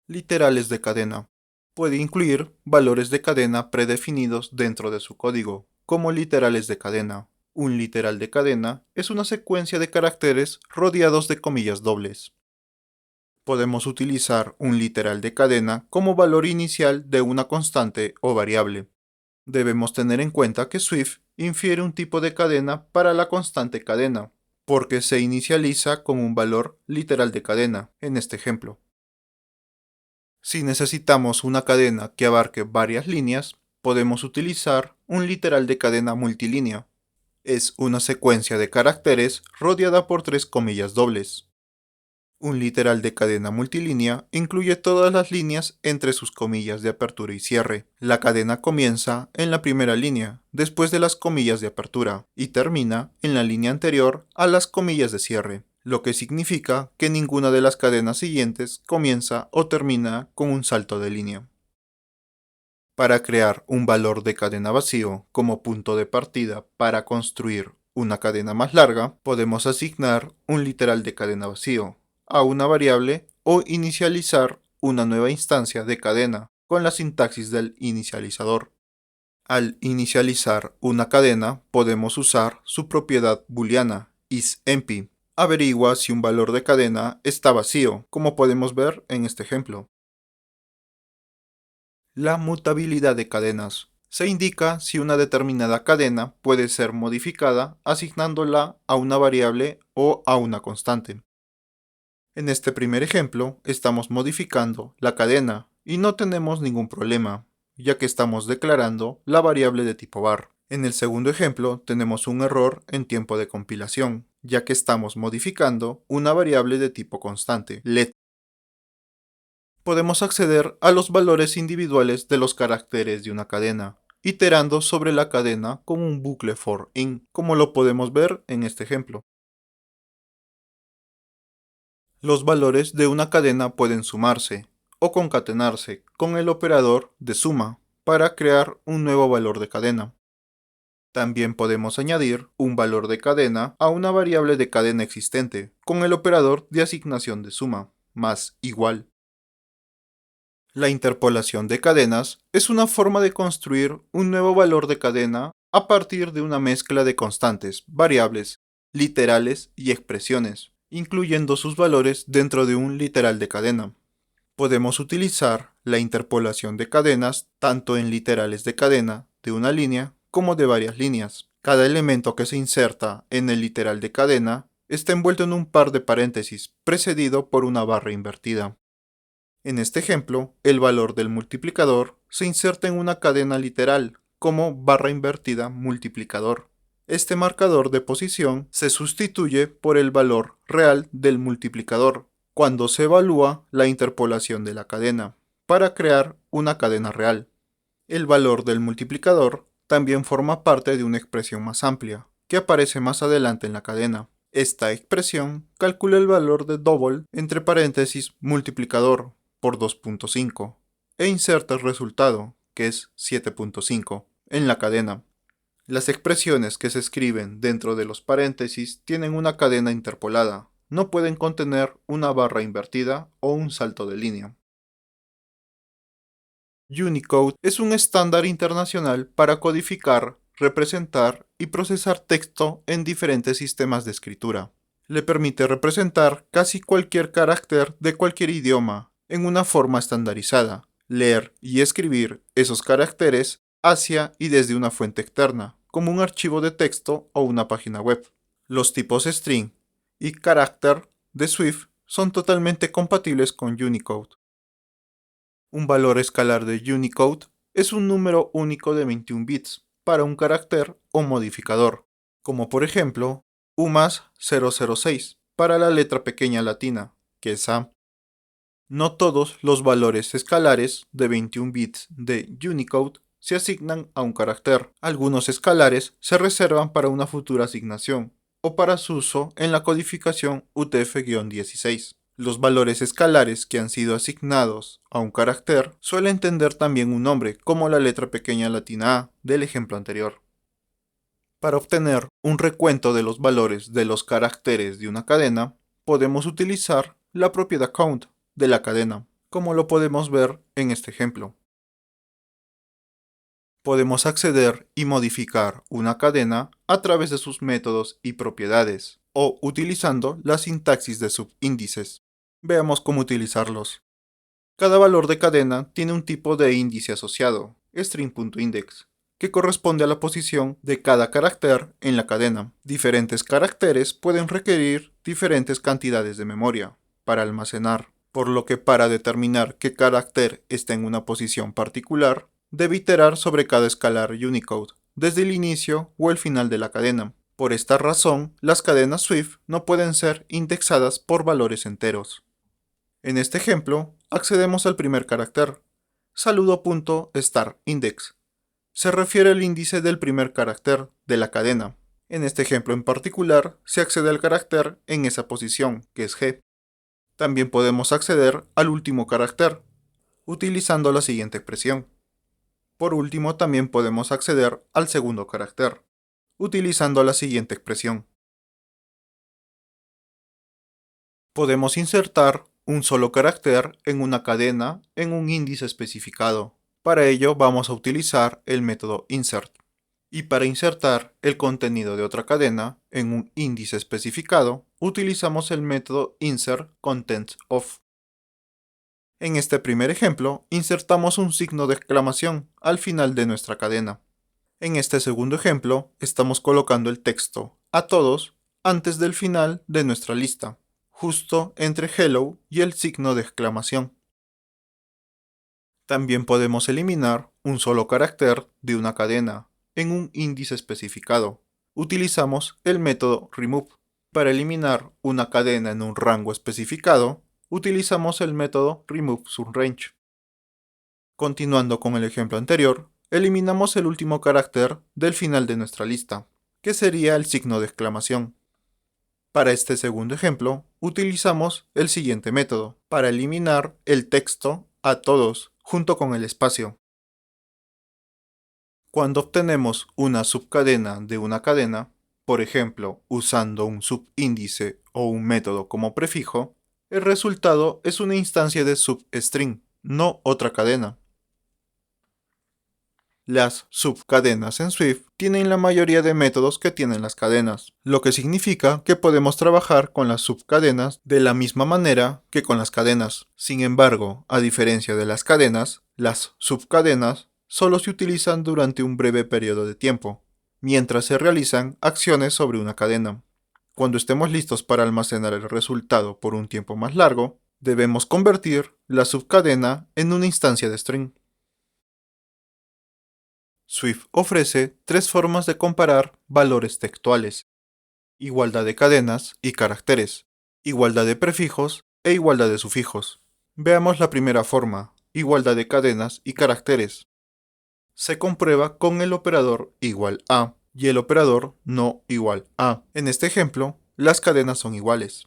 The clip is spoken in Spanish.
Literales de cadena. Puede incluir valores de cadena predefinidos dentro de su código, como literales de cadena. Un literal de cadena es una secuencia de caracteres rodeados de comillas dobles. Podemos utilizar un literal de cadena como valor inicial de una constante o variable. Debemos tener en cuenta que Swift infiere un tipo de cadena para la constante cadena, porque se inicializa con un valor literal de cadena, en este ejemplo. Si necesitamos una cadena que abarque varias líneas, podemos utilizar un literal de cadena multilínea. Es una secuencia de caracteres rodeada por tres comillas dobles. Un literal de cadena multilínea incluye todas las líneas entre sus comillas de apertura y cierre. La cadena comienza en la primera línea, después de las comillas de apertura, y termina en la línea anterior a las comillas de cierre, lo que significa que ninguna de las cadenas siguientes comienza o termina con un salto de línea. Para crear un valor de cadena vacío como punto de partida para construir una cadena más larga, podemos asignar un literal de cadena vacío a una variable o inicializar una nueva instancia de cadena con la sintaxis del inicializador. Al inicializar una cadena, podemos usar su propiedad booleana isEmpty. Averigua si un valor de cadena está vacío, como podemos ver en este ejemplo. La mutabilidad de cadenas. Se indica si una determinada cadena puede ser modificada asignándola a una variable o a una constante. En este primer ejemplo, estamos modificando la cadena y no tenemos ningún problema, ya que estamos declarando la variable de tipo var. En el segundo ejemplo, tenemos un error en tiempo de compilación, ya que estamos modificando una variable de tipo constante, let. Podemos acceder a los valores individuales de los caracteres de una cadena, iterando sobre la cadena con un bucle for in, como lo podemos ver en este ejemplo. Los valores de una cadena pueden sumarse o concatenarse con el operador de suma para crear un nuevo valor de cadena. También podemos añadir un valor de cadena a una variable de cadena existente con el operador de asignación de suma, más igual. La interpolación de cadenas es una forma de construir un nuevo valor de cadena a partir de una mezcla de constantes, variables, literales y expresiones, incluyendo sus valores dentro de un literal de cadena. Podemos utilizar la interpolación de cadenas tanto en literales de cadena de una línea como de varias líneas. Cada elemento que se inserta en el literal de cadena está envuelto en un par de paréntesis precedido por una barra invertida. En este ejemplo, el valor del multiplicador se inserta en una cadena literal como barra invertida multiplicador. Este marcador de posición se sustituye por el valor real del multiplicador cuando se evalúa la interpolación de la cadena para crear una cadena real. El valor del multiplicador también forma parte de una expresión más amplia que aparece más adelante en la cadena. Esta expresión calcula el valor de double entre paréntesis multiplicador por 2.5 e inserta el resultado, que es 7.5, en la cadena. Las expresiones que se escriben dentro de los paréntesis tienen una cadena interpolada, no pueden contener una barra invertida o un salto de línea. Unicode es un estándar internacional para codificar, representar y procesar texto en diferentes sistemas de escritura. Le permite representar casi cualquier carácter de cualquier idioma en una forma estandarizada, leer y escribir esos caracteres hacia y desde una fuente externa, como un archivo de texto o una página web. Los tipos string y character de Swift son totalmente compatibles con Unicode. Un valor escalar de Unicode es un número único de 21 bits para un carácter o modificador, como por ejemplo U más 006 para la letra pequeña latina, que es A. No todos los valores escalares de 21 bits de Unicode se asignan a un carácter. Algunos escalares se reservan para una futura asignación o para su uso en la codificación UTF-16. Los valores escalares que han sido asignados a un carácter suelen tener también un nombre, como la letra pequeña latina A del ejemplo anterior. Para obtener un recuento de los valores de los caracteres de una cadena, podemos utilizar la propiedad count de la cadena. como lo podemos ver en este ejemplo. Podemos acceder y modificar una cadena a través de sus métodos y propiedades, o utilizando la sintaxis de subíndices. Veamos cómo utilizarlos. Cada valor de cadena tiene un tipo de índice asociado, string.index, que corresponde a la posición de cada carácter en la cadena. Diferentes caracteres pueden requerir diferentes cantidades de memoria para almacenar, por lo que para determinar qué carácter está en una posición particular, debe iterar sobre cada escalar Unicode, desde el inicio o el final de la cadena. Por esta razón, las cadenas Swift no pueden ser indexadas por valores enteros. En este ejemplo, accedemos al primer carácter, saludo.starIndex. Se refiere al índice del primer carácter de la cadena. En este ejemplo en particular, se accede al carácter en esa posición, que es G. También podemos acceder al último carácter, utilizando la siguiente expresión. Por último, también podemos acceder al segundo carácter, utilizando la siguiente expresión. Podemos insertar un solo carácter en una cadena en un índice especificado. Para ello vamos a utilizar el método insert. Y para insertar el contenido de otra cadena en un índice especificado, utilizamos el método insertContentsOf. En este primer ejemplo, insertamos un signo de exclamación al final de nuestra cadena. En este segundo ejemplo, estamos colocando el texto a todos antes del final de nuestra lista, justo entre hello y el signo de exclamación. También podemos eliminar un solo carácter de una cadena en un índice especificado. Utilizamos el método remove. Para eliminar una cadena en un rango especificado, utilizamos el método removeSubRange. Continuando con el ejemplo anterior, eliminamos el último carácter del final de nuestra lista, que sería el signo de exclamación. Para este segundo ejemplo, utilizamos el siguiente método, para eliminar el texto a todos, junto con el espacio. Cuando obtenemos una subcadena de una cadena, por ejemplo, usando un subíndice o un método como prefijo, el resultado es una instancia de substring, no otra cadena. Las subcadenas en Swift tienen la mayoría de métodos que tienen las cadenas, lo que significa que podemos trabajar con las subcadenas de la misma manera que con las cadenas. Sin embargo, a diferencia de las cadenas, las subcadenas solo se utilizan durante un breve periodo de tiempo, mientras se realizan acciones sobre una cadena. Cuando estemos listos para almacenar el resultado por un tiempo más largo, debemos convertir la subcadena en una instancia de string. Swift ofrece tres formas de comparar valores textuales: igualdad de cadenas y caracteres, igualdad de prefijos e igualdad de sufijos. Veamos la primera forma, igualdad de cadenas y caracteres. Se comprueba con el operador igual a y el operador no igual a. En este ejemplo, las cadenas son iguales.